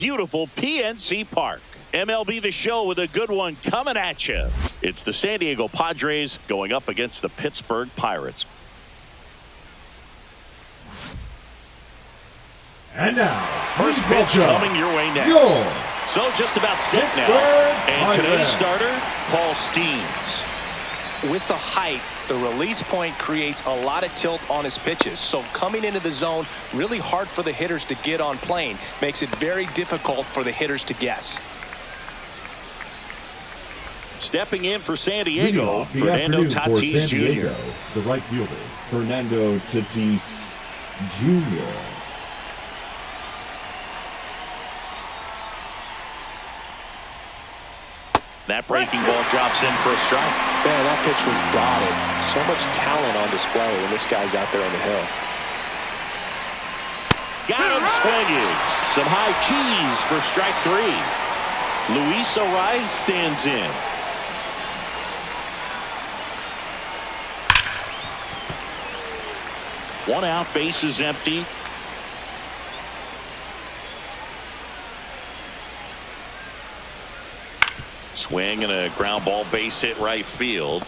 Beautiful PNC Park. MLB The Show with a good one coming at you. It's the San Diego Padres going up against the Pittsburgh Pirates. And now, first pitch coming your way next. So just about set now. And today's starter, Paul Skeens. With the height, the release point creates a lot of tilt on his pitches. So coming into the zone, really hard for the hitters to get on plane. Makes it very difficult for the hitters to guess. Stepping in for San Diego, Fernando Tatis Jr. The right fielder, Fernando Tatis Jr. That breaking ball drops in for a strike. Man, that pitch was dotted. So much talent on display when this guy's out there on the hill. Got him swinging. Some high cheese for strike three. Luis Ariz stands in. One out, base is empty. Swing and a ground ball, base hit right field.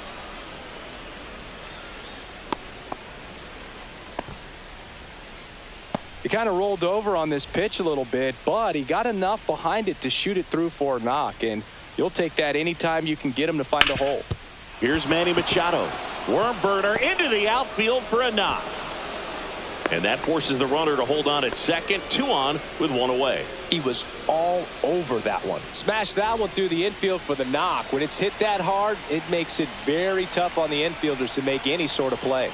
He kind of rolled over on this pitch a little bit, but he got enough behind it to shoot it through for a knock, and you'll take that anytime you can get him to find a hole. Here's Manny Machado. Worm burner into the outfield for a knock. And that forces the runner to hold on at second. 2 on with 1 away. He was all over that one. Smashed that one through the infield for the knock. When it's hit that hard, it makes it very tough on the infielders to make any sort of play.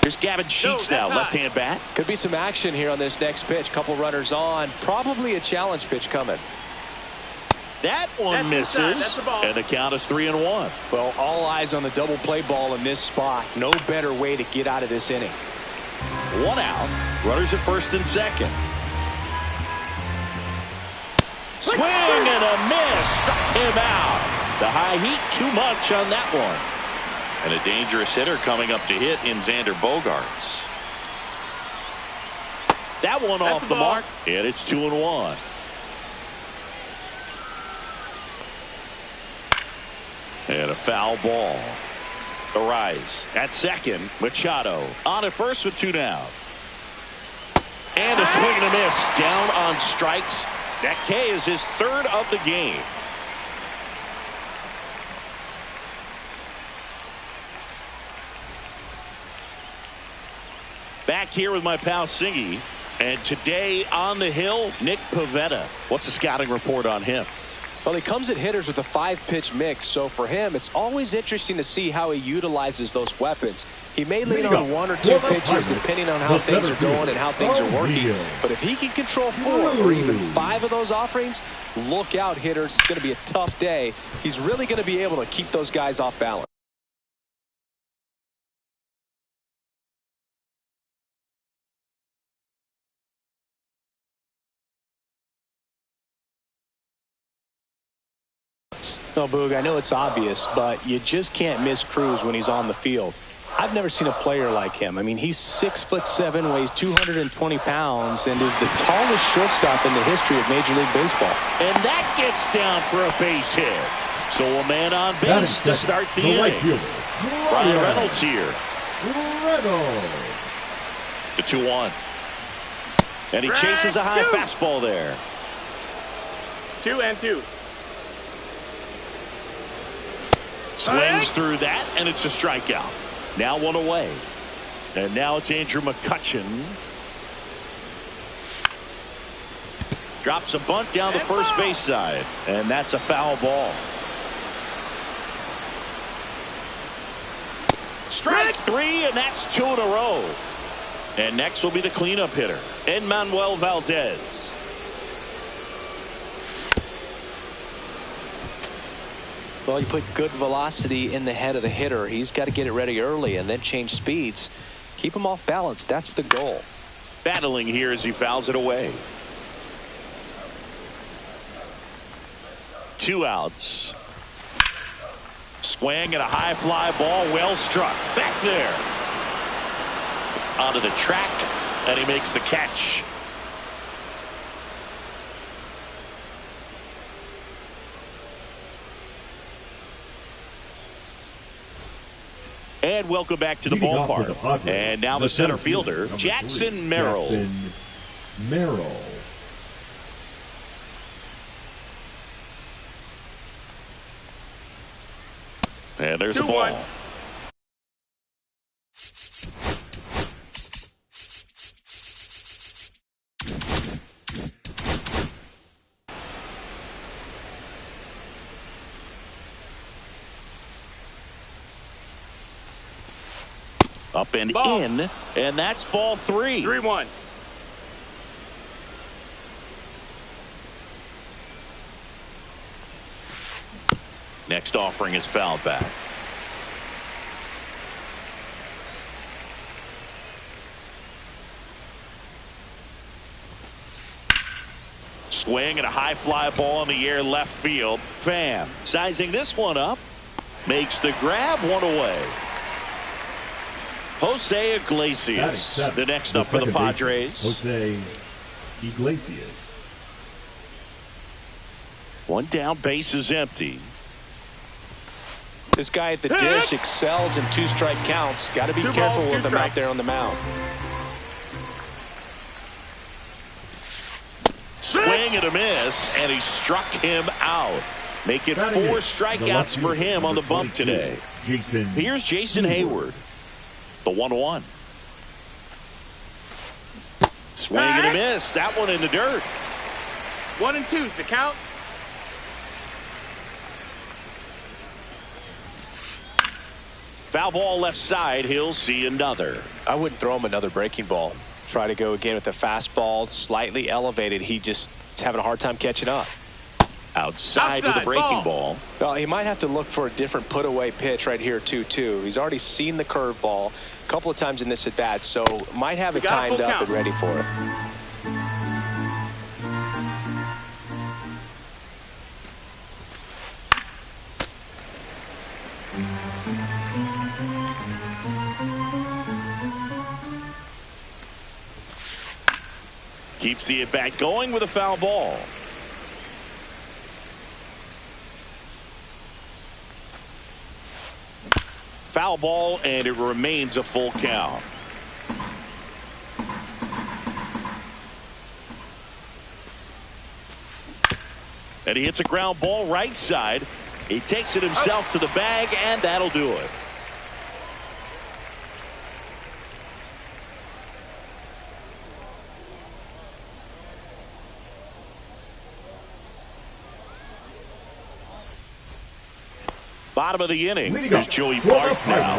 Here's Gavin Sheets now, left-hand bat. Could be some action here on this next pitch. Couple runners on. Probably a challenge pitch coming. That one misses, and the count is 3-1. Well, all eyes on the double play ball in this spot. No better way to get out of this inning. 1 out. Runners at first and second. Swing and a miss. Struck him out. The high heat too much on that one. And a dangerous hitter coming up to hit in Xander Bogaerts. That one off the mark. And it's 2-1. And a foul ball. Ariz at second. Machado on at first with 2 down. And a swing and a miss. Down on strikes. That K is his 3rd of the game. Back here with my pal Singy. And today on the hill, Nick Pivetta. What's the scouting report on him? Well, he comes at hitters with a 5-pitch mix, so for him, it's always interesting to see how he utilizes those weapons. He may lean on 1 or 2 pitches depending on how things are going and how things are working. But if he can control 4 or even 5 of those offerings, look out, hitters. It's going to be a tough day. He's really going to be able to keep those guys off balance. No, Boog, I know it's obvious, but you just can't miss Cruz when he's on the field. I've never seen a player like him. I mean, he's 6'7", weighs 220 pounds, and is the tallest shortstop in the history of Major League Baseball. And that gets down for a base hit. So a man on base to start the inning. Ryan Reynolds here. The 2-1. And he chases a high fastball there. 2-2. Swings through that, and it's a strikeout. Now 1 away. And now it's Andrew McCutchen. Drops a bunt down the first base side. And that's a foul ball. Strike 3, and that's 2 in a row. And next will be the cleanup hitter, Enmanuel Valdez. Well, you put good velocity in the head of the hitter. He's got to get it ready early and then change speeds. Keep him off balance. That's the goal. Battling here as he fouls it away. 2 outs. Swing and a high fly ball, well struck. Back there. Onto the track, and he makes the catch. And welcome back to the ballpark. And now the center fielder, Jackson Merrill. Jackson Merrill. And there's the ball. 2-1. Up and Ball. in, and that's ball 3. 3-1. Next offering is fouled back. Swing and a high fly ball in the air left field. Pham sizing this one up. Makes the grab, one away. Jose Iglesias, the next up for the Padres. Jose Iglesias. One down, base is empty. This guy at the dish excels in 2-strike counts. Got to be careful with him out there on the mound. Swing and a miss, and he struck him out. Making 4 strikeouts for him on the bump today. Here's Jason Hayward. The 1-1. Swing and a miss. That one in the dirt. 1-2 is the count. Foul ball left side. He'll see another. I wouldn't throw him another breaking ball. Try to go again with the fastball, slightly elevated. He just is having a hard time catching up. Outside with a breaking ball. Well, he might have to look for a different put-away pitch right here, 2-2. He's already seen the curveball a couple of times in this at-bat, so might have it timed up and ready for it. Keeps the at-bat going with a foul ball. Foul ball, and it remains a full count. And he hits a ground ball right side. He takes it himself to the bag, and that'll do it. Bottom of the inning. Here's Joey Bart now.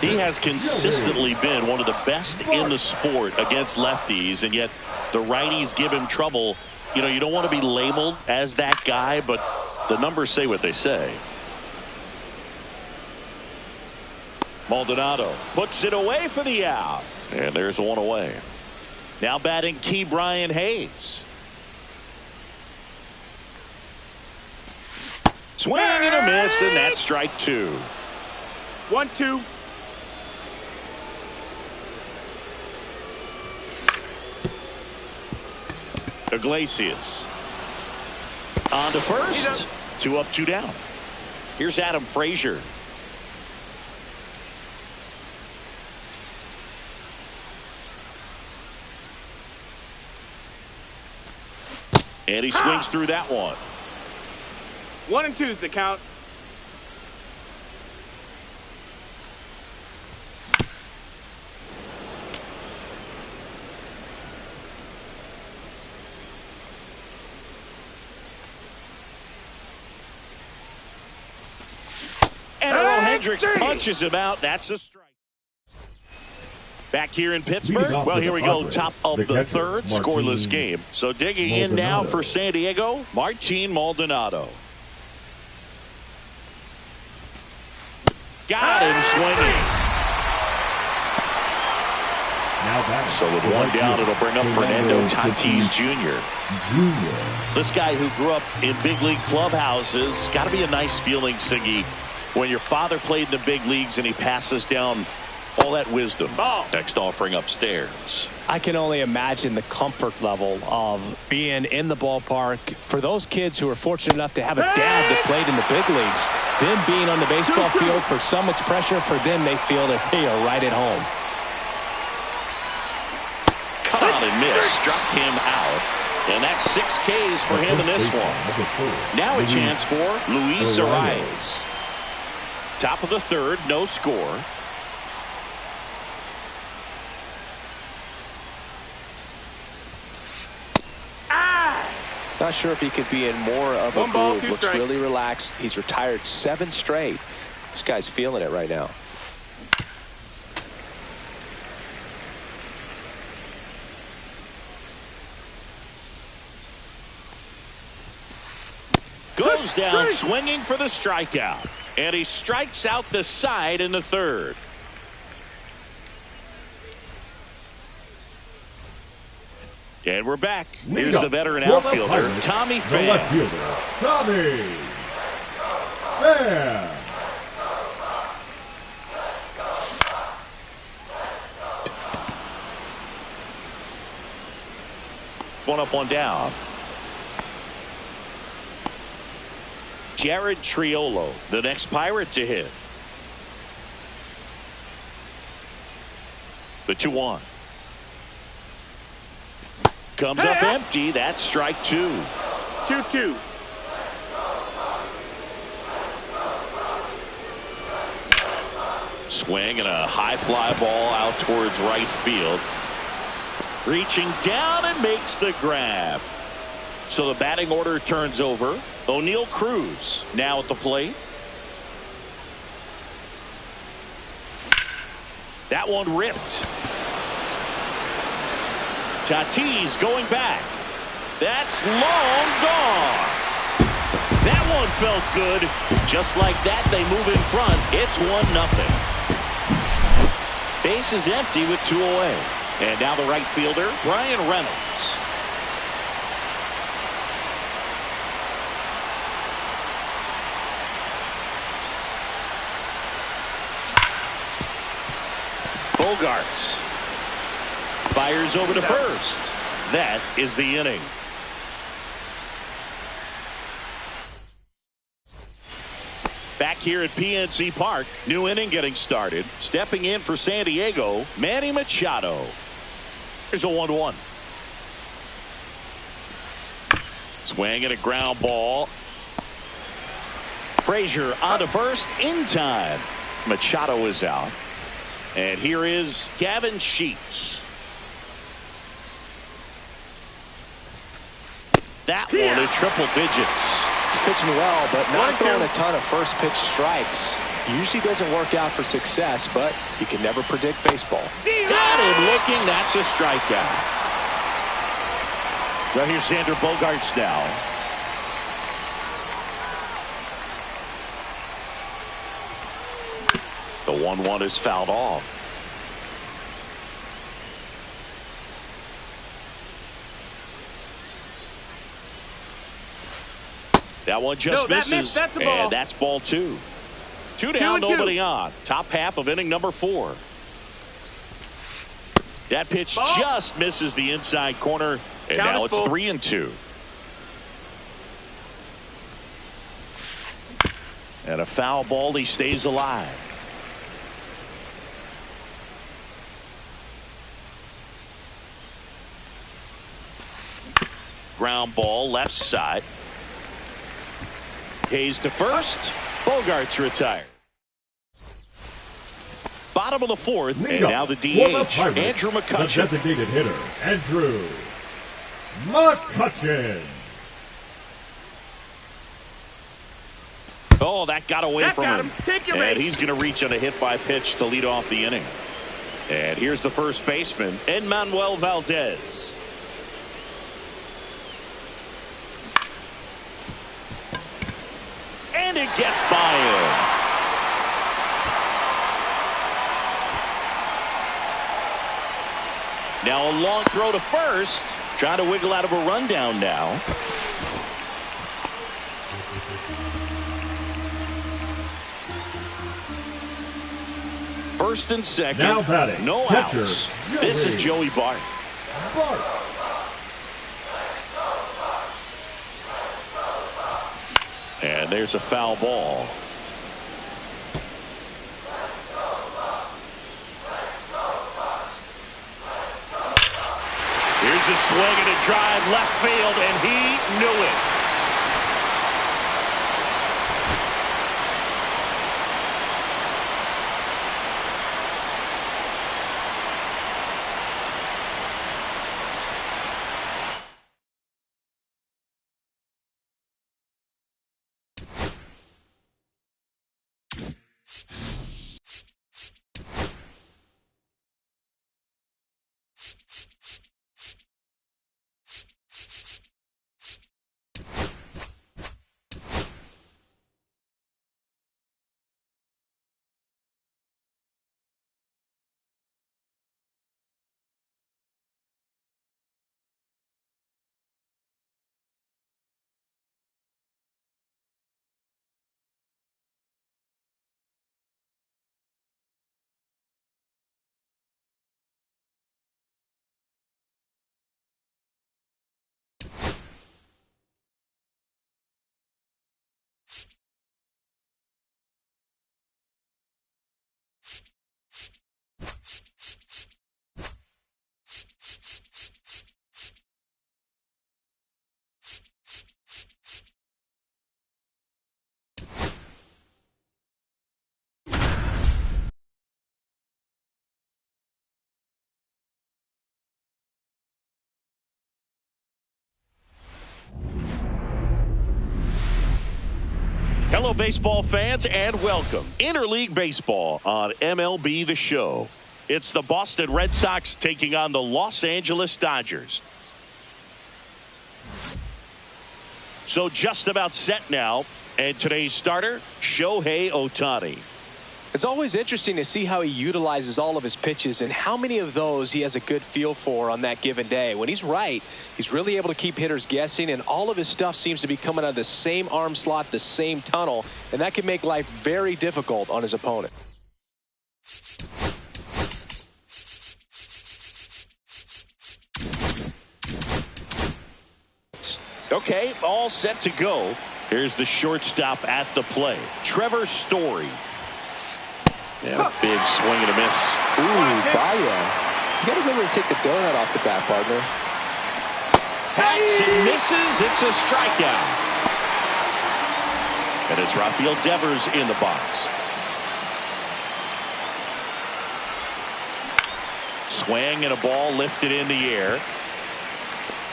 He has consistently been one of the best in the sport against lefties, and yet the righties give him trouble. You know, you don't want to be labeled as that guy, but the numbers say what they say. Maldonado puts it away for the out, and there's one away. Now batting Key Brian Hayes. Swing and a miss, and that's strike 2. 1-2. Iglesias on to first. 2 up, 2 down. Here's Adam Frazier. And he swings through that one. 1-2 is the count. And Earl Hendricks punches him out. That's a strike. Back here in Pittsburgh. Well, here we go. Top of the third. Scoreless game. So digging in now for San Diego, Martin Maldonado. Got him swinging. So with 1 down, it'll bring up Fernando Tatis Jr. This guy who grew up in big league clubhouses. Got to be a nice feeling, Siggy, when your father played in the big leagues and he passes down All that wisdom. Ball. Next offering upstairs. I can only imagine the comfort level of being in the ballpark for those kids who are fortunate enough to have a dad that played in the big leagues. Them being on the baseball field for so much pressure, for them, they feel that they are right at home. Cut on and miss. Struck him out. And that's 6 Ks for him in this one. Now a chance for Luis Arias. Top of the third, no score. Not sure if he could be in more of a groove. Looks really relaxed. He's retired 7 straight. This guy's feeling it right now. Goes down swinging for the strikeout. And he strikes out the side in the third. And we're back. Here's the veteran outfielder, Tommy Pham. The left fielder, Tommy Pham. One up, one down. Jared Triolo, the next Pirate to hit. The 2-1. Comes up empty. That's strike 2. 2-2. Swing and a high fly ball out towards right field. Reaching down and makes the grab. So the batting order turns over. O'Neal Cruz now at the plate. That one ripped. Tatis going back. That's long gone. That one felt good. Just like that, they move in front. It's 1-0. Base is empty with 2 away. And now the right fielder, Brian Reynolds. Bogarts fires over to first. That is the inning. Back here at PNC Park, new inning getting started. Stepping in for San Diego, Manny Machado. Here's a 1-1. Swing and a ground ball. Frazier on to first in time. Machado is out. And here is Gavin Sheets. That one at triple digits. He's pitching well, but not throwing a ton of first pitch strikes. Usually doesn't work out for success, but you can never predict baseball. Got him looking. That's a strikeout. Well, here's Xander Bogaerts now. The 1-1 is fouled off. That one just misses. That's a ball. And that's ball 2. 2 down, nobody on. Top half of inning number 4. That pitch just misses the inside corner. And now it's 3-2. And a foul ball. He stays alive. Ground ball left side. Hayes to first. Bogarts retired. Bottom of the 4th, and now the DH, Andrew McCutchen. The designated hitter, Andrew McCutchen. Oh, that got away from him. Take your and race. He's going to reach on a hit by pitch to lead off the inning. And here's the first baseman, Enmanuel Valdez. And it gets by him. Now a long throw to first. Trying to wiggle out of a rundown now. First and second. Now batting, No catcher, outs. This is Joey Bart. Bart. And there's a foul ball. Here's a swing and a drive left field, and he knew it. Hello, baseball fans, and welcome. Interleague Baseball on MLB The Show. It's the Boston Red Sox taking on the Los Angeles Dodgers. So just about set now, and today's starter, Shohei Ohtani. It's always interesting to see how he utilizes all of his pitches and how many of those he has a good feel for on that given day. When he's right, he's really able to keep hitters guessing, and all of his stuff seems to be coming out of the same arm slot, the same tunnel, and that can make life very difficult on his opponent. Okay, all set to go. Here's the shortstop at the plate, Trevor Story. Yeah, big swing and a miss. Ooh, Baya. You got to remember to take the donut off the bat, partner. Hacks and misses. It's a strikeout. And it's Rafael Devers in the box. Swing and a ball lifted in the air.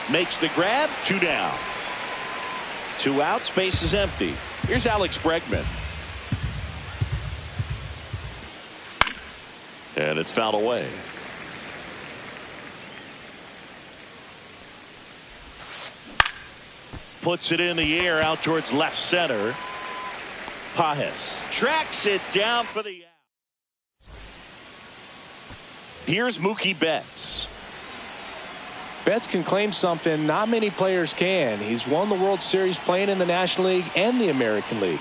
Makes the grab. 2 down. 2 outs. Base is empty. Here's Alex Bregman. And it's fouled away. Puts it in the air out towards left center. Pajes tracks it down for the out. Here's Mookie Betts. Betts can claim something not many players can. He's won the World Series playing in the National League and the American League.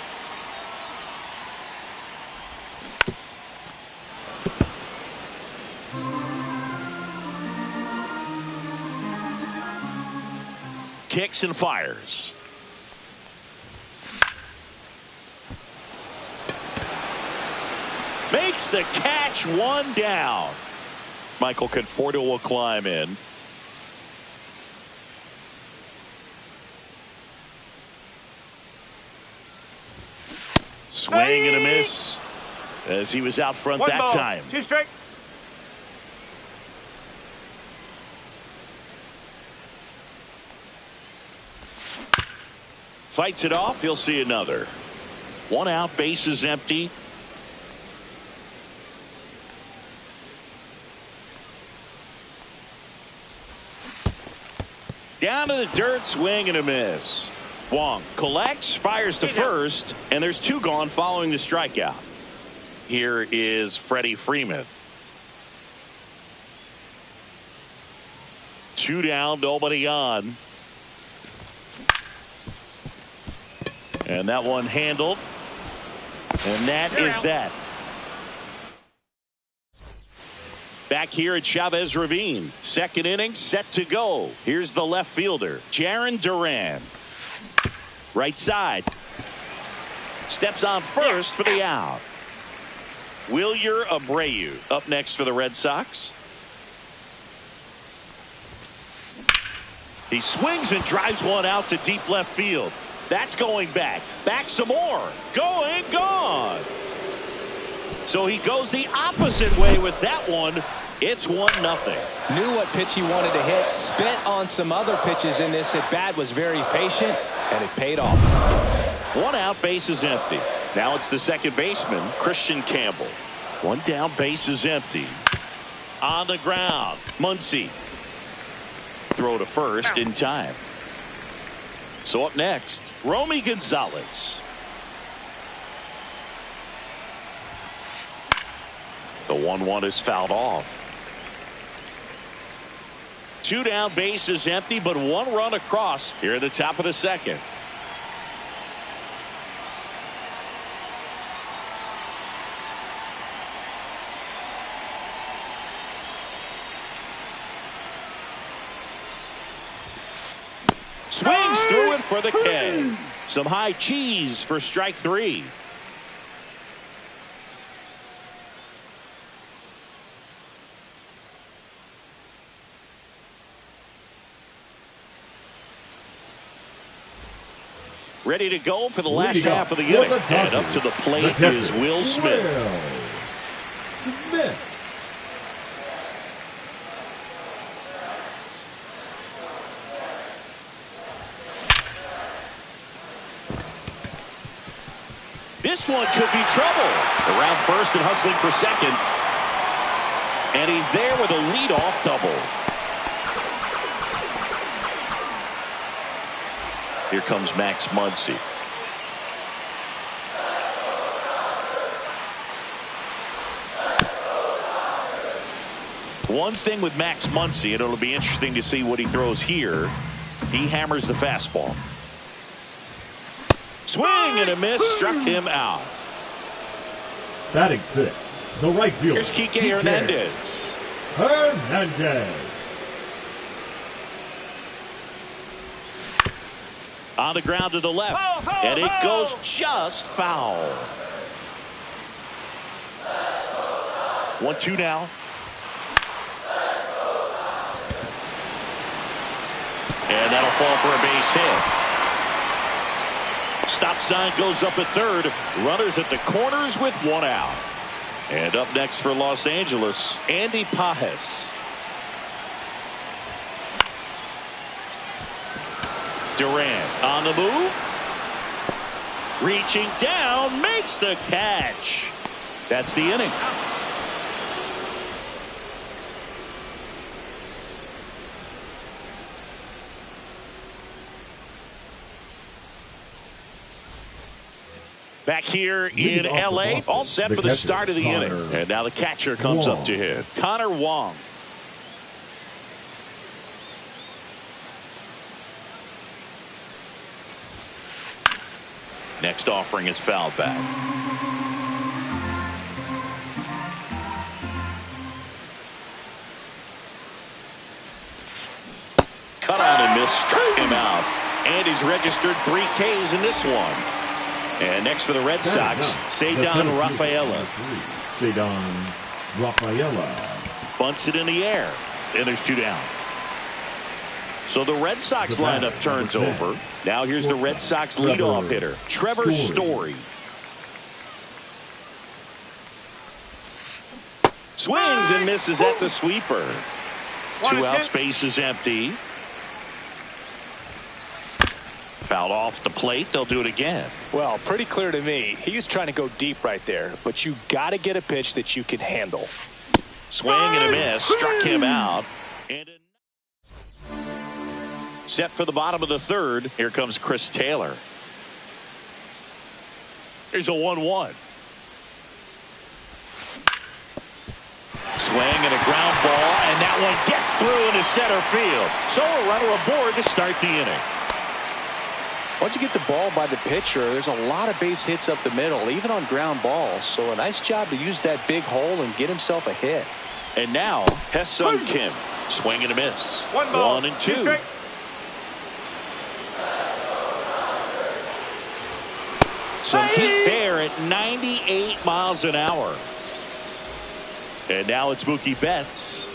Kicks and fires. Makes the catch. 1 down. Michael Conforto will climb in. Swing and a miss as he was out front 1 that ball, time. 2 strikes. Fights it off. He'll see another. 1 out. Base is empty. Down to the dirt. Swing and a miss. Wong collects, fires to first, and there's 2 gone following the strikeout. Here is Freddie Freeman. 2 down, nobody on. And that one handled. And that is that. Back here at Chavez Ravine. Second inning set to go. Here's the left fielder, Jarren Duran. Right side. Steps on first for the out. Wilyer Abreu up next for the Red Sox. He swings and drives one out to deep left field. That's going back. Back some more. Going, gone. So he goes the opposite way with that one. It's 1-0. Knew what pitch he wanted to hit. Spent on some other pitches in this at bat. Was very patient, and it paid off. 1 out, base is empty. Now it's the second baseman, Christian Campbell. 1 down, base is empty. On the ground, Muncy. Throw to first in time. So up next, Romy Gonzalez. The 1-1 is fouled off. 2 down, base is empty, but 1 run across here at the top of the second. Swings through it for the K. Some high cheese for strike 3. Ready to go for the last half of the inning. And up to the plate is Will Smith. This one could be trouble. Around first and hustling for second. And he's there with a leadoff double. Here comes Max Muncy. One thing with Max Muncy, and it'll be interesting to see what he throws here. He hammers the fastball. Swing and a miss, struck him out. Batting 6, the right fielder. Here's Kike Hernandez. Hernandez. On the ground to the left, and it goes just foul. 1-2 now. And that'll fall for a base hit. Stop sign goes up at third. Runners at the corners with 1 out. And up next for Los Angeles, Andy Pages. Durant on the move. Reaching down, makes the catch. That's the inning. Back here in L.A., all set for the start of the inning. And now the catcher comes up to hit. Connor Wong. Next offering is fouled back. Cut on and miss, struck him out. And he's registered 3 Ks in this one. And next for the Red Sox, Ceddanne Rafaela. Ceddanne Rafaela. Bunts it in the air. And there's 2 down. So the Red Sox lineup turns over. Now here's the Red Sox leadoff hitter, Trevor Story. Swings and misses at the sweeper. 2 outs, base is empty. Fouled off the plate. They'll do it again. Well, pretty clear to me. He was trying to go deep right there, but you got to get a pitch that you can handle. Swing and a miss. Struck him out. And set for the bottom of the third. Here comes Chris Taylor. Here's a 1-1. Swing and a ground ball, and that one gets through into center field. So a runner aboard to start the inning. Once you get the ball by the pitcher, there's a lot of base hits up the middle, even on ground balls. So a nice job to use that big hole and get himself a hit. And now, Hesung Kim. Swing and a miss. 1 ball. 1 and 2. Strike. Some heat there at 98 miles an hour. And now it's Mookie Betts.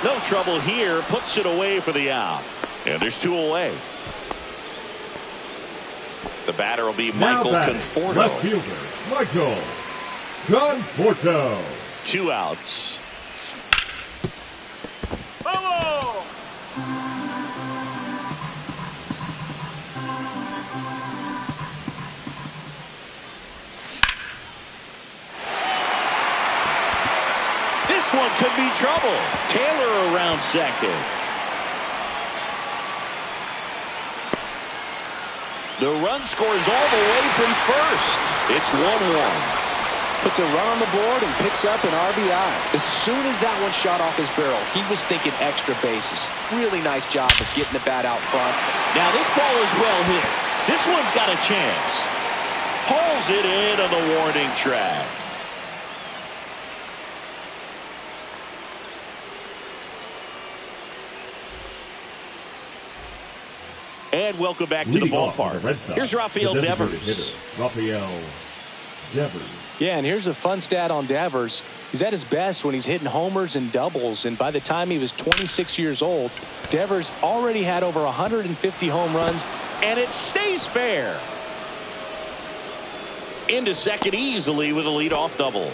No trouble here. Puts it away for the out. And there's 2 away. The batter will be Michael Conforto. Left fielder, Michael Conforto. 2 outs. Oh! This one could be trouble. Taylor around second. The run scores all the way from first. It's 1-1. Puts a run on the board and picks up an RBI. As soon as that one shot off his barrel, he was thinking extra bases. Really nice job of getting the bat out front. Now this ball is well hit. This one's got a chance. Hauls it in on the warning track. And welcome back to the ballpark. Here's Rafael Devers. Rafael Devers. Yeah, and here's a fun stat on Devers. He's at his best when he's hitting homers and doubles, and by the time he was 26 years old, Devers already had over 150 home runs, and it stays fair. Into second easily with a leadoff double.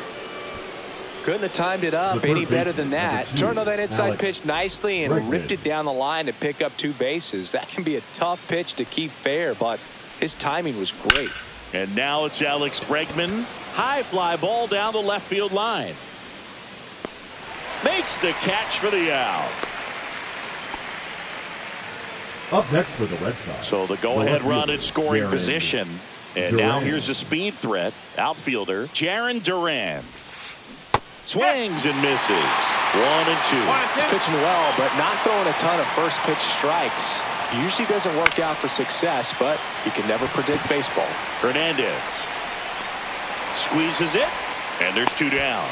Couldn't have timed it up any better than that. Turned on that inside pitch nicely and ripped it down the line to pick up 2 bases. That can be a tough pitch to keep fair, but his timing was great. And now it's Alex Bregman. High fly ball down the left field line. Makes the catch for the out. Up next for the Red Sox. So the go-ahead run in scoring position. And now here's a speed threat. Outfielder Jarren Duran. Swings and misses. 1 and 2. He's pitching well, but not throwing a ton of first pitch strikes. Usually doesn't work out for success, but you can never predict baseball. Hernandez squeezes it, and there's 2 down.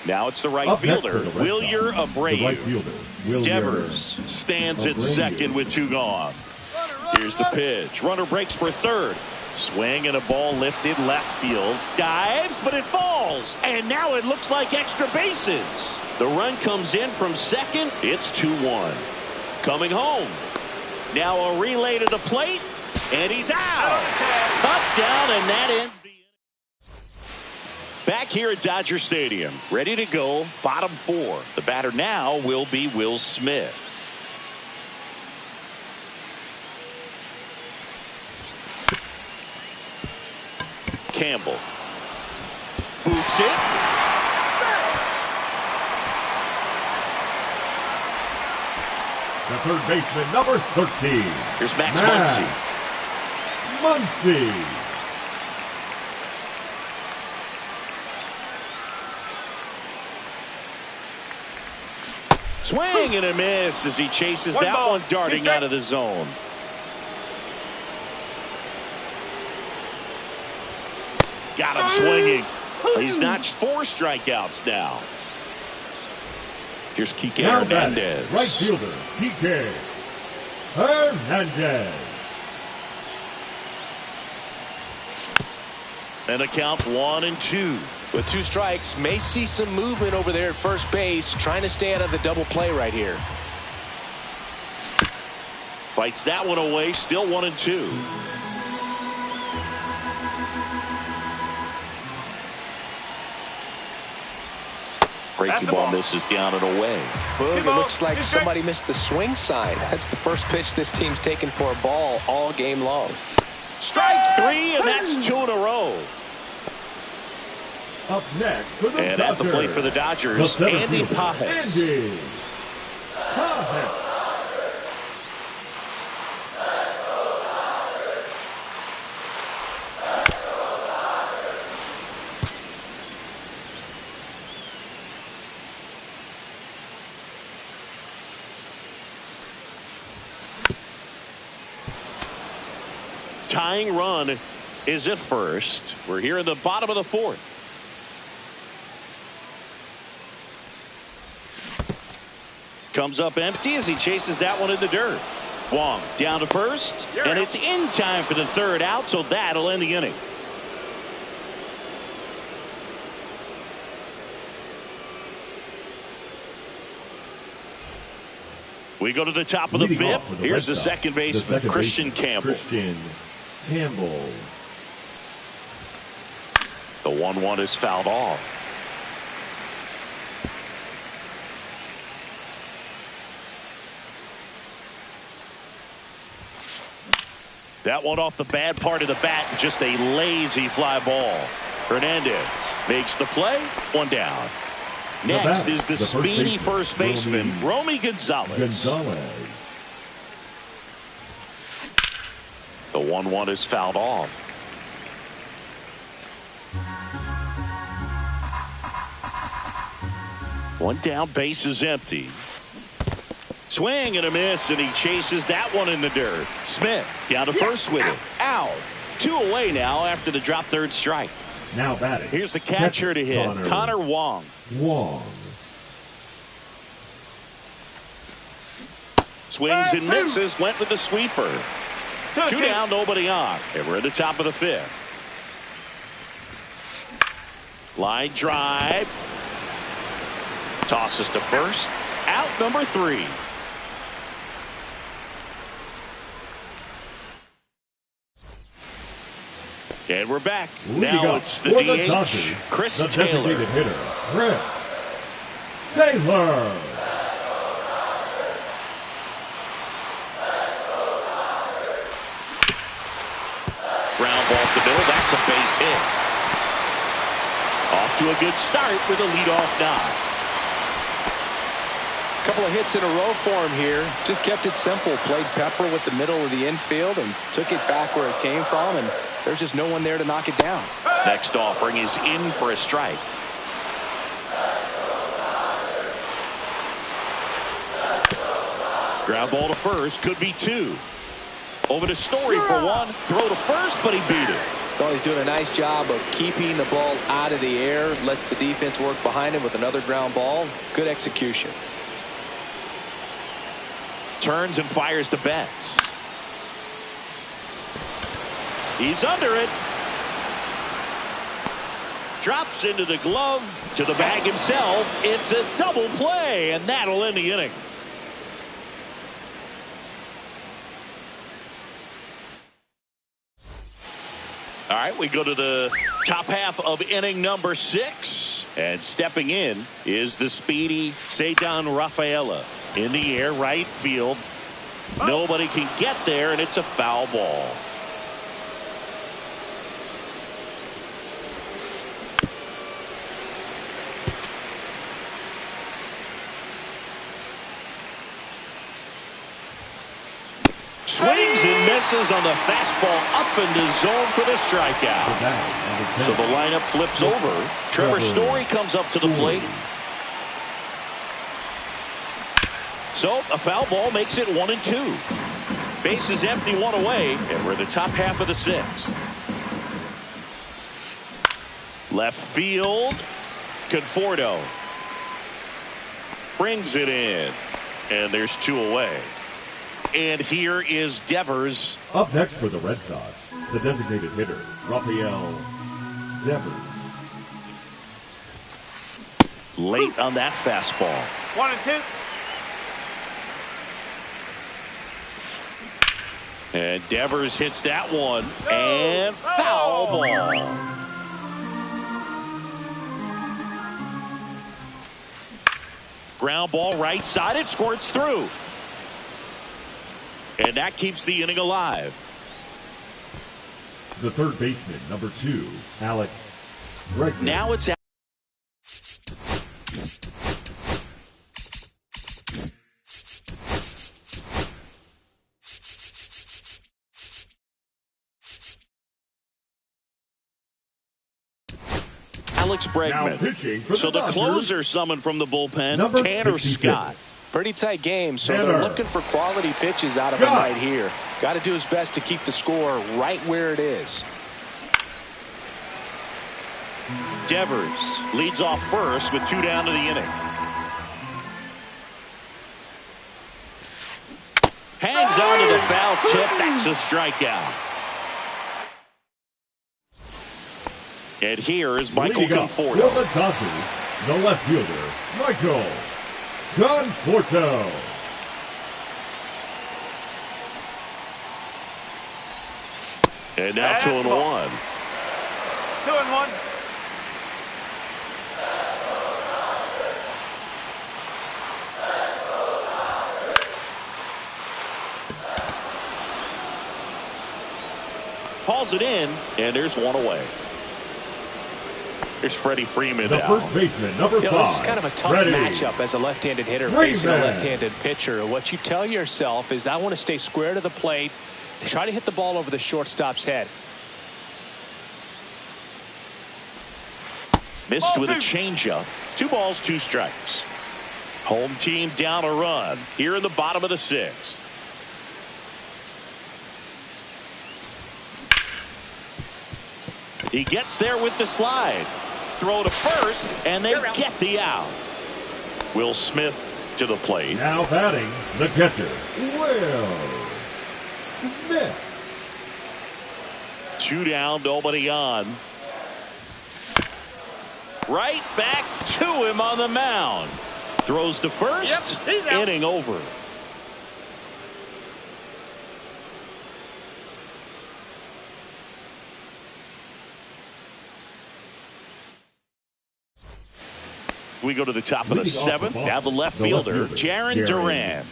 Now it's the right fielder, Wilyer Abreu. Devers stands at second with 2 gone. Here's the pitch. Runner breaks for third. Swing and a ball lifted left field. Dives, but it falls. And now it looks like extra bases. The run comes in from second. It's 2-1. Coming home. Now a relay to the plate. And he's out. Up, down, and that ends the inning. Back here at Dodger Stadium. Ready to go. Bottom 4. The batter now will be Will Smith. Campbell boots it. The third baseman, number 13. Here's Max Muncy. Muncy. Swing and a miss as he chases that one darting out of the zone. Got him swinging. He's notched 4 strikeouts now. Here's Kike Hernandez. Right fielder, Kike Hernandez. And a count 1 and 2. With 2 strikes, may see some movement over there at first base, trying to stay out of the double play right here. Fights that one away, still 1 and 2. Breaking ball misses down and away. Boog, it looks like somebody missed the swing sign. That's the first pitch this team's taken for a ball all game long. Strike 3, and that's 2 in a row. Up next for the and Dodgers. At the plate for the Dodgers, Andy Pajes. Andy Pajes. tying run is at first. We're here in the bottom of the fourth. Comes up empty as he chases that one in the dirt. Wong down to first, and it's in time for the third out, so that'll end the inning. We go to the top of the fifth. Here's the second baseman, Christian Campbell. The 1-1 is fouled off. That one off the bad part of the bat, just a lazy fly ball. Hernandez makes the play, one down. Next is the speedy first baseman, Romy Gonzalez. The 1-1 is fouled off. One down, base is empty. Swing and a miss, and he chases that one in the dirt. Smith down to first with it. Out. 2 away now after the drop third strike. Now batting. Here's the catcher to hit, Connor Wong. Swings and misses, went with the sweeper. 2 down, nobody on. And we're at the top of the fifth. Line drive. Tosses to first. Out number 3. And we're back. Now it's the DH, Chris Taylor. Hitter, Chris Taylor. Ground ball to the middle. That's a base hit. Off to a good start with a leadoff knock. Couple of hits in a row for him here. Just kept it simple. Played pepper with the middle of the infield and took it back where it came from, and there's just no one there to knock it down. Next offering is in for a strike. Ground ball to first, could be 2. Over to Story for 1. Throw to first, but he beat it. Well, he's doing a nice job of keeping the ball out of the air. Lets the defense work behind him with another ground ball. Good execution. Turns and fires to Betts. He's under it. Drops into the glove, to the bag himself. It's a double play, and that'll end the inning. All right, we go to the top half of inning number 6. And stepping in is the speedy Ceddanne Rafaela. In the air, right field. Nobody can get there, and it's a foul ball. Swings and misses on the fastball up into zone for the strikeout. So the lineup flips over. Trevor Story comes up to the plate. So a foul ball makes it 1-2. Base is empty, 1 away, and we're in the top half of the 6th. Left field, Conforto brings it in, and there's 2 away. And here is Devers. Up next for the Red Sox, the designated hitter, Rafael Devers. Late on that fastball. 1-2. And Devers hits that one, and foul ball. Ground ball right side, it squirts through. And that keeps the inning alive. The third baseman, number 2, Alex Bregman. Now it's Alex Bregman. Now pitching for So the Dodgers, closer summoned from the bullpen, number Tanner 66, Scott. Pretty tight game, so they're looking for quality pitches out of him right here. Got to do his best to keep the score right where it is. Devers leads off first with 2 down to the inning. Hangs on to the foul tip. That's a strikeout. And here is Michael Conforto. For the Dodgers, the left fielder, Michael Conforto. And now 2-1. 2-1. Hauls it in, and there's one away. Here's Freddie Freeman The now. first baseman, number 5. This is kind of a tough matchup as a left-handed hitter facing a left-handed pitcher. What you tell yourself is, I want to stay square to the plate, try to hit the ball over the shortstop's head. Missed with a changeup. 2 balls, 2 strikes. Home team down a run here in the bottom of the 6th. He gets there with the slide. Throw to first, and they get the out. Will Smith to the plate. Now batting, the catcher, Will Smith. 2 down, nobody on. Right back to him on the mound. Throws to first. Yep, inning over. We go to the top of the 7th. Now the left fielder, Jarren Duran.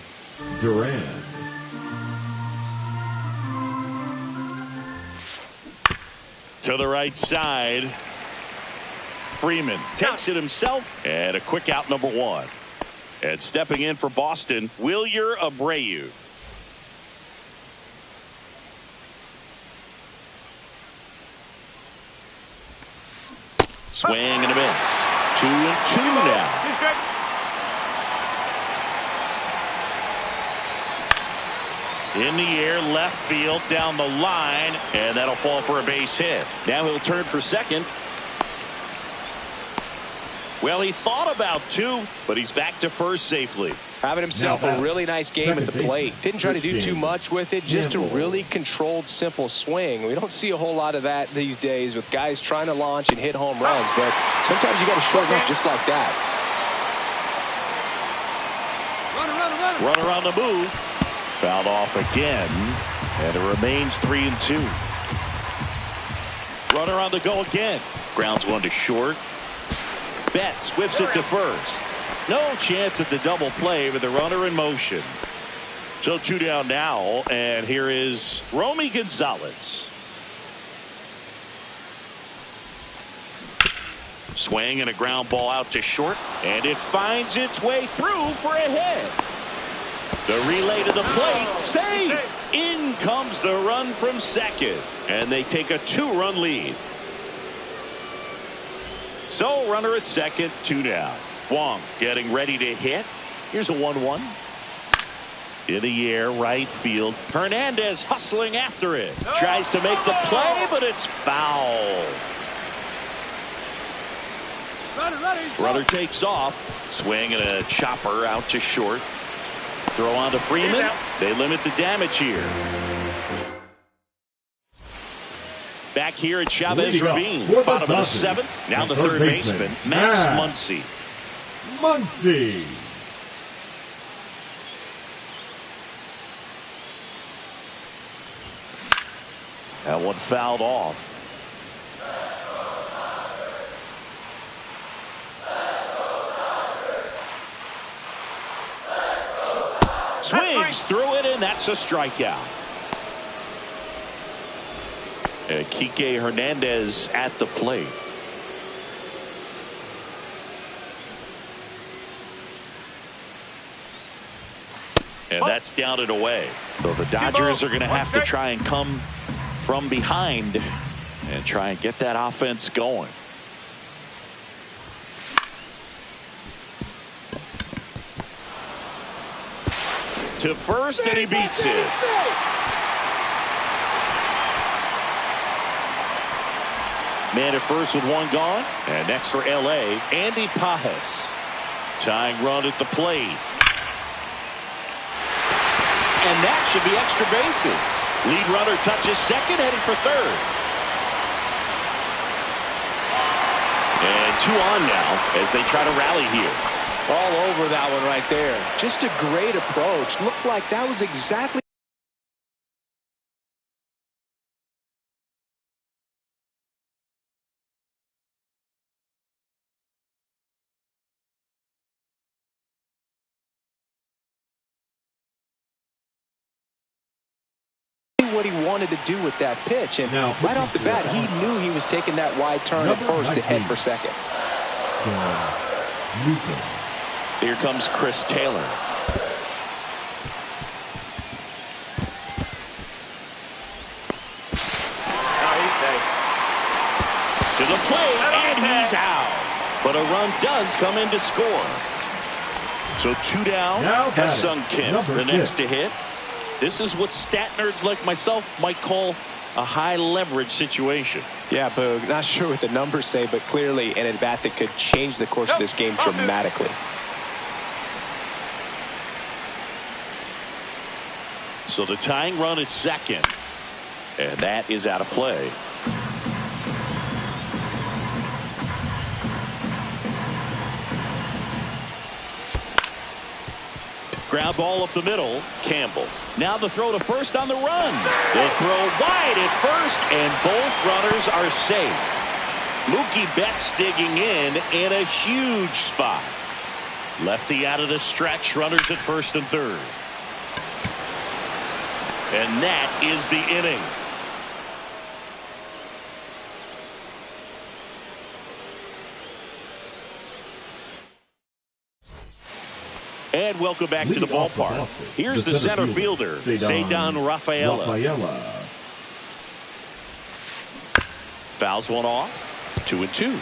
To the right side. Freeman takes it himself, and a quick out, number 1. And stepping in for Boston, Wilyer Abreu. Swing and a miss. 2-2 now. In the air, left field, down the line, and that'll fall for a base hit. Now he'll turn for second. Well, he thought about 2, but he's back to first safely. Having himself a really nice game at the plate. Didn't try to do too much with it, just a really controlled, simple swing. We don't see a whole lot of that these days with guys trying to launch and hit home runs, but sometimes you got to shorten up just like that. Runner on the move. Fouled off again, and it remains 3-2. Runner on the go again. Grounds one to short. Betts whips it to first. No chance at the double play with the runner in motion. So 2 down now, and here is Romy Gonzalez. Swing and a ground ball out to short, and it finds its way through for a hit. The relay to the plate, safe. In comes the run from second, and they take a 2-run lead. So runner at second, 2 down. Wong getting ready to hit. Here's a 1-1. In the air, right field. Hernandez hustling after it. Tries to make the play, but it's foul. Runner takes off. Swing and a chopper out to short. Throw on to Freeman. They limit the damage here. Back here at Chavez Ravine, bottom of the 7th. Now the third baseman, Max Muncy. That one fouled off. Swings through it, and that's a strikeout. Kike Hernandez at the plate. And that's down and away. So the Dodgers are going to have to try and come from behind and try and get that offense going. to first, and he beats it. Man at first with one gone. And next for L.A., Andy Pages. Tying run at the plate. And that should be extra bases. Lead runner touches second, heading for third. And 2 on now as they try to rally here. All over that one right there. Just a great approach. Looked like that was exactly what he wanted to do with that pitch. And now, right off the bat, he knew he was taking that wide turn at first to head for second. Here comes Chris Taylor. To the plate, and he's out. But a run does come in to score. So 2 down. Has Sung Kim the next to hit. This is what stat nerds like myself might call a high leverage situation. Yeah, Boog, not sure what the numbers say, but clearly an at-bat that could change the course of this game dramatically. So the tying run at second, and that is out of play. Ground ball up the middle. Campbell. Now the throw to first on the run. The throw wide at first, and both runners are safe. Mookie Betts digging in a huge spot. Lefty out of the stretch. Runners at first and third. And that is the inning. And welcome back to the ballpark. Here's the center fielder, Ceddanne Rafaela. Fouls one off. 2-2.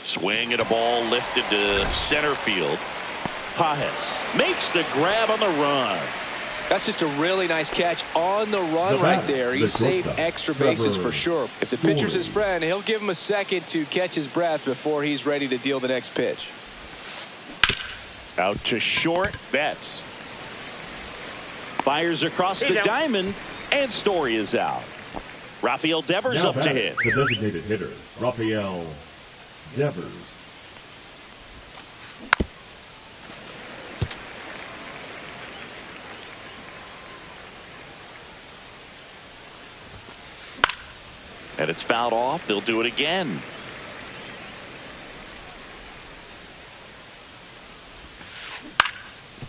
Swing at a ball lifted to center field. Pages makes the grab on the run. That's just a really nice catch on the run right there. He saved extra bases for sure. If the pitcher's his friend, he'll give him a second to catch his breath before he's ready to deal the next pitch. Out to short. Betts fires across the diamond, and Story is out. Rafael Devers up to hit. The designated hitter, Rafael Devers. And it's fouled off. They'll do it again.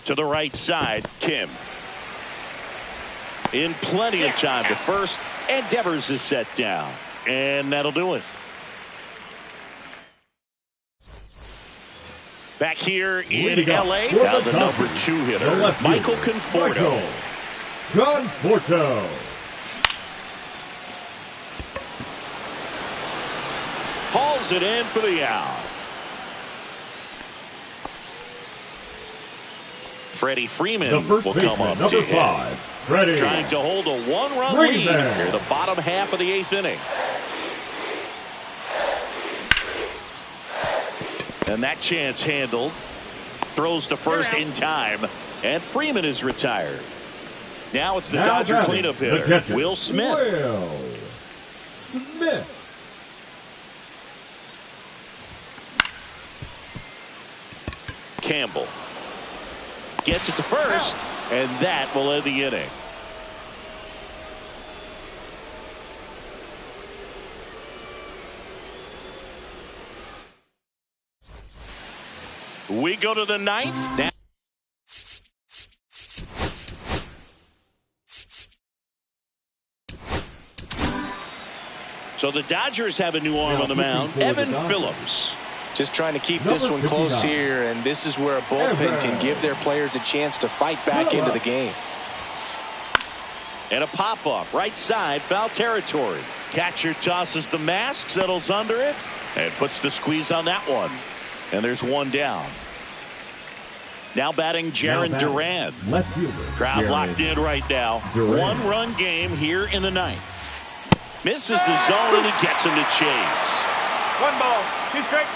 To the right side, Kim. In plenty of time to first, and Devers is set down. And that'll do it. Back here in L.A., now the number 2 hitter, Michael Conforto. Conforto. Hauls it in for the out. Freddie Freeman will come up to hit. Trying to hold a 1-run lead here, the bottom half of the 8th inning. And that chance handled. Throws to first in time, and Freeman is retired. Now it's the Dodger cleanup hitter, Will Smith. Campbell gets it to first, and that will end the inning. We go to the 9th. Now so the Dodgers have a new arm on the mound, Evan Phillips. Just trying to keep this one close here, and this is where a bullpen can give their players a chance to fight back into the game. And a pop-up, right side, foul territory. Catcher tosses the mask, settles under it, And puts the squeeze on that one. And there's one down. Now batting Jaron Duran. Left fielder. Crowd Jaron locked in right now. Duran. One-run game here in the ninth. Misses the zone and it gets him to chase. 1 ball, 2 strike.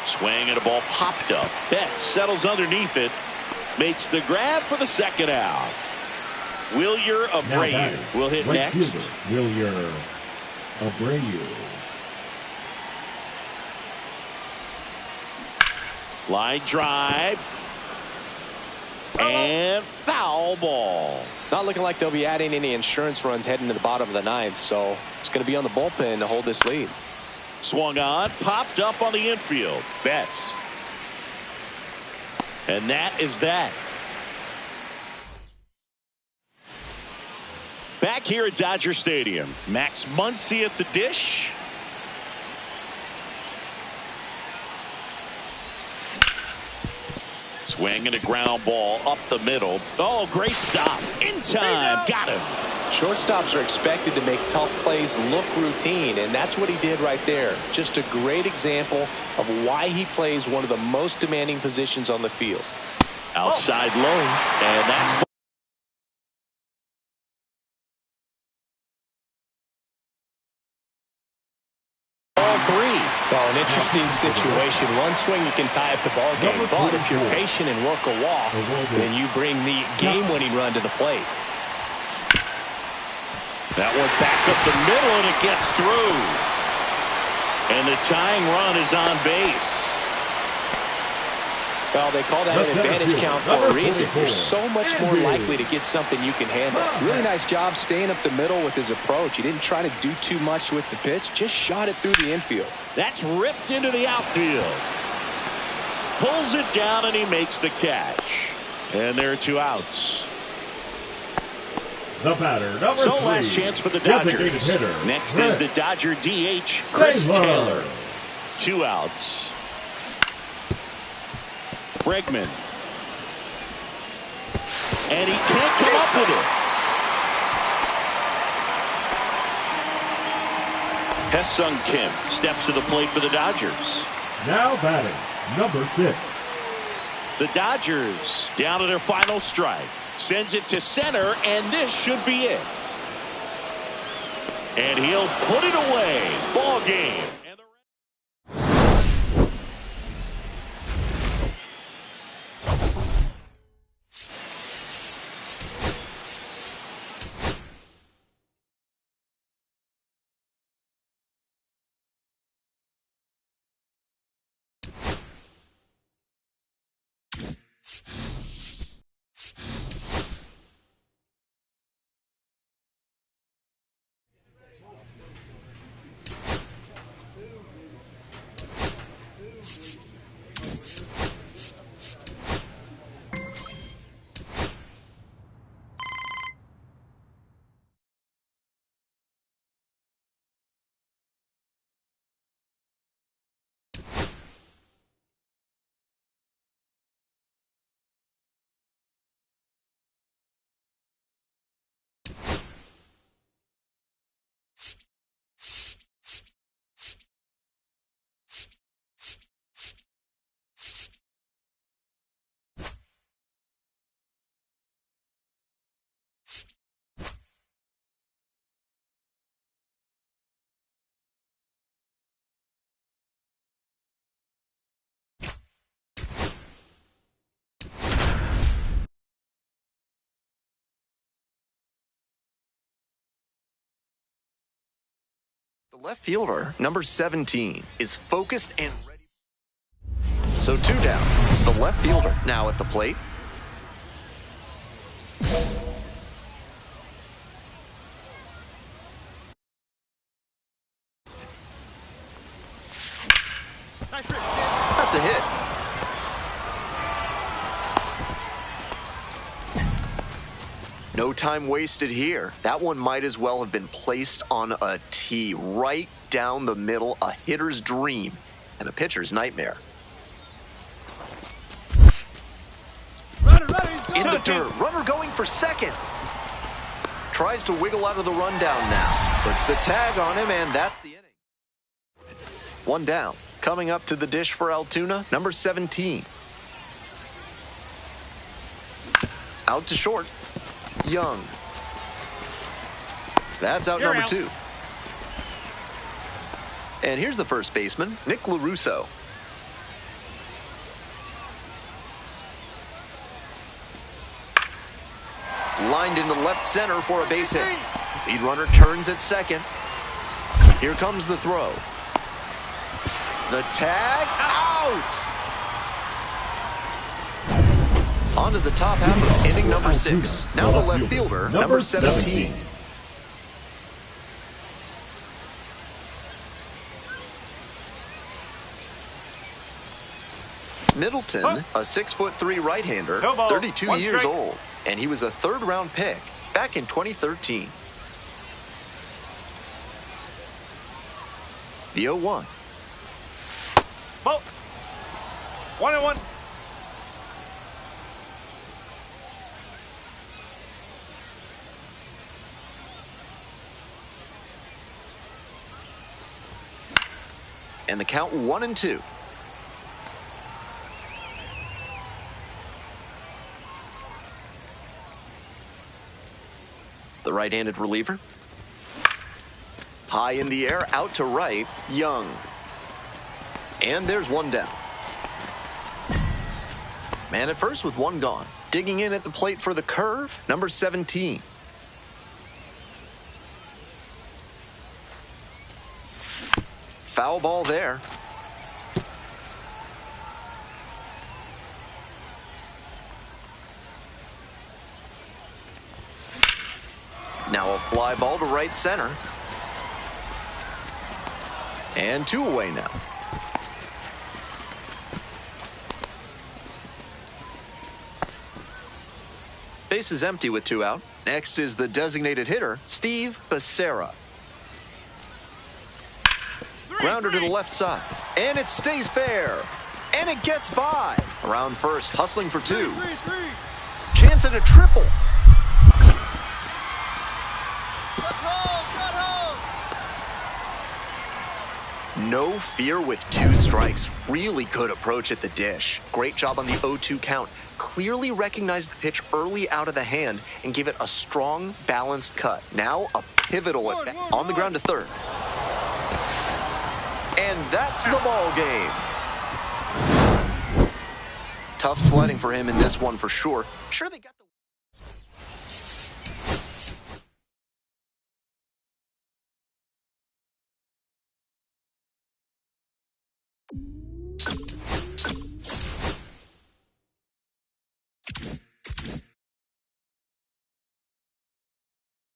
Swing and a ball popped up. Betts settles underneath it. Makes the grab for the second out. Wilyer Abreu will hit right next. Fielder, Wilyer Abreu. Line drive. And foul ball. Not looking like they'll be adding any insurance runs heading to the bottom of the ninth, so it's going to be on the bullpen to hold this lead. Swung on, popped up on the infield. Betts. And that is that. Back here at Dodger Stadium, Max Muncy at the dish. Swing and a ground ball up the middle. Oh, great stop. In time. Got him. Shortstops are expected to make tough plays look routine, and that's what he did right there. Just a great example of why he plays one of the most demanding positions on the field. Outside low, and that's ball 3. Well, an interesting situation. One swing you can tie up the ball game, but if you're patient and work a walk, then you bring the game-winning run to the plate. that one back up the middle, and it gets through. And the tying run is on base. Well, they call that an advantage count for a reason. You're so much more likely to get something you can handle. Really nice job staying up the middle with his approach. He didn't try to do too much with the pitch, just shot it through the infield. That's ripped into the outfield. Pulls it down, and he makes the catch. And there are 2 outs. The batter, number 3. So last chance for the Dodgers. Next is the Dodger DH, Chris Taylor. 2 outs. Bregman. And he can't come up with it. Hesung Kim steps to the plate for the Dodgers. Now batting, number 6. The Dodgers down to their final strike. Sends it to center, and this should be it. And he'll put it away. Ball game. The left fielder, number 17, is focused and ready. So 2 down. The left fielder now at the plate. That's a hit. No time wasted here. That one might as well have been placed on a tee right down the middle, a hitter's dream and a pitcher's nightmare. Runner, In the dirt, runner going for second. Tries to wiggle out of the rundown now. Puts the tag on him, and that's the inning. One down. Coming up to the dish for Altoona, number 17. Out to short. Young. That's out number 2. And here's the first baseman, Nick LaRusso. Lined into left center for a base hit. Lead runner turns at second. Here comes the throw. The tag, out! On to the top half of inning number 6. Now the left fielder, number 17. Middleton, a 6'3" right-hander, 32 years old, and he was a third-round pick back in 2013. The 0-1. Ball. 1-1. And the count 1-2. The right-handed reliever. High in the air, out to right, Young. And there's one down. Man at first with one gone. Digging in at the plate for the curve, number 17. Foul ball there. Now a fly ball to right center. And 2 away now. Base is empty with 2 out. Next is the designated hitter, Steve Becerra. Grounder to the left side. And it stays fair. And it gets by. Around first, hustling for 2. Chance at a triple. No fear with 2 strikes. Really good approach at the dish. Great job on the 0-2 count. Clearly recognized the pitch early out of the hand and gave it a strong, balanced cut. Now a pivotal at bat. On the ground to third. And that's the ball game. Tough sledding for him in this one for sure. Sure, they got the